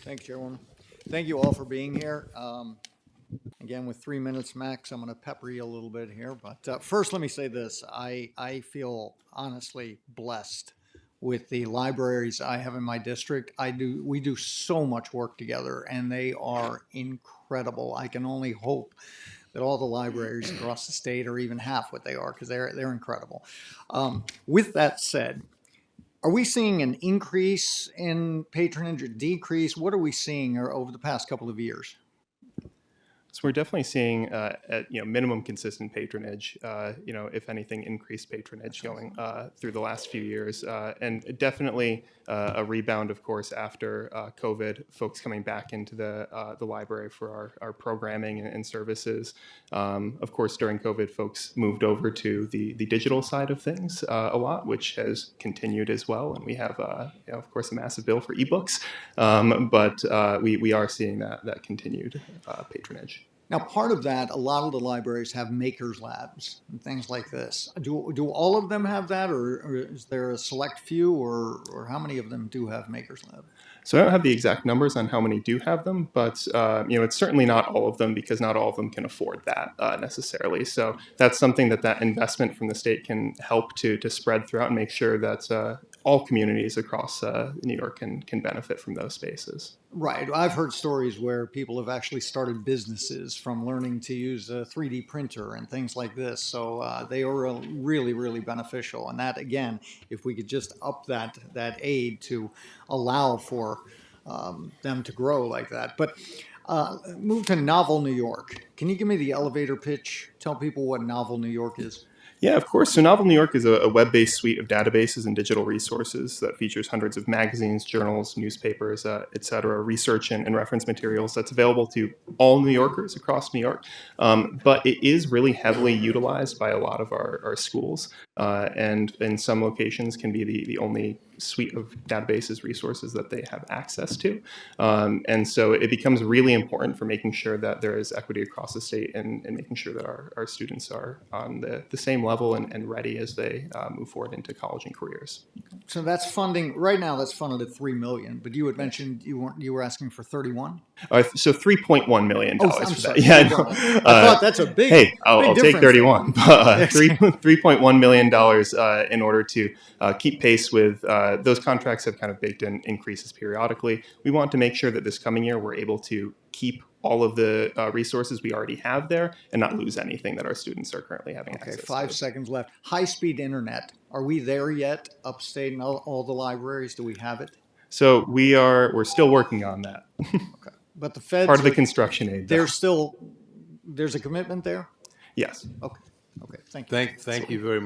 Thanks, Chairwoman. Thank you all for being here. Again, with 3 minutes max, I'm going to pepper you a little bit here. But first, let me say this. I feel honestly blessed with the libraries I have in my district. We do so much work together, and they are incredible. I can only hope that all the libraries across the state are even half what they are, because they're incredible. With that said, are we seeing an increase in patronage or decrease? What are we seeing over the past couple of years? So we're definitely seeing, at minimum, consistent patronage. If anything, increased patronage going through the last few years, and definitely a rebound, of course, after COVID. Folks coming back into the library for our programming and services. Of course, during COVID, folks moved over to the digital side of things a lot, which has continued as well. And we have, of course, a massive bill for ebooks, but we are seeing that continued patronage. Now, part of that, a lot of the libraries have makers labs and things like this. Do all of them have that, or is there a select few, or how many of them do have makers lab? So I don't have the exact numbers on how many do have them, but it's certainly not all of them, because not all of them can afford that necessarily. So that's something that investment from the state can help to spread throughout and make sure that all communities across New York can benefit from those spaces. Right. I've heard stories where people have actually started businesses from learning to use a 3D printer and things like this. So they are really, really beneficial. And that, again, if we could just up that aid to allow for them to grow like that. But move to Novel New York. Can you give me the elevator pitch? Tell people what Novel New York is. Yeah, of course. So Novel New York is a web-based suite of databases and digital resources that features hundreds of magazines, journals, newspapers, et cetera, research and reference materials that's available to all New Yorkers across New York. But it is really heavily utilized by a lot of our schools, and in some locations can be the only suite of databases, resources that they have access to. And so it becomes really important for making sure that there is equity across the state and making sure that our students are on the same level and ready as they move forward into college and careers. So that's funding right now. That's funded at $3 million. But you had mentioned you were asking for 31. So $3.1 million for sorry, that. Yeah, I thought that's a big. Hey, I'll take 31. But, $3.1 million in order to keep pace with those contracts have kind of baked in increases periodically. We want to make sure that this coming year we're able to keep all of the resources we already have there and not lose anything that our students are currently having access to. 5 seconds left. High-speed internet. Are we there yet? Upstate in all the libraries, do we have it? So we're still working on that. Okay, but the feds part of the construction aid. There's a commitment there. Yes. Okay. Thank you. Thank you very much.